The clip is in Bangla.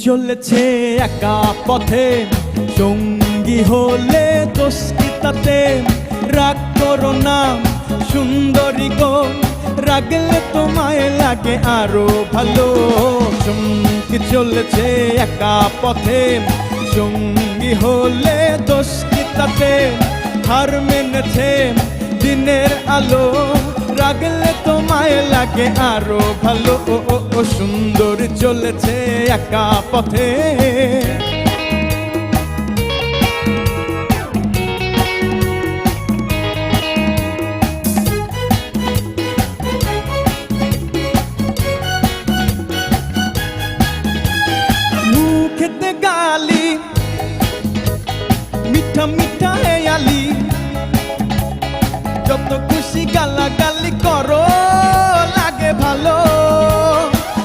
চলেছে একা পথে, সঙ্গী হলে দোষ কি তাতে? রাগ করো না সুন্দরী গো, রাগলে তোমায় লাগে আরো ভালো। সঙ্গী চলেছে একা পথে, সঙ্গী হলে দোষ কি তাতে? হার মেনেছে দিনের আলো, রাগলে তোমায় লাগে আরো ভালো। ও সুন্দর চলেছে একা পথে। মুখেতে গালি মিঠা মিঠা হেয়ালি, যত খুশি গালা গালি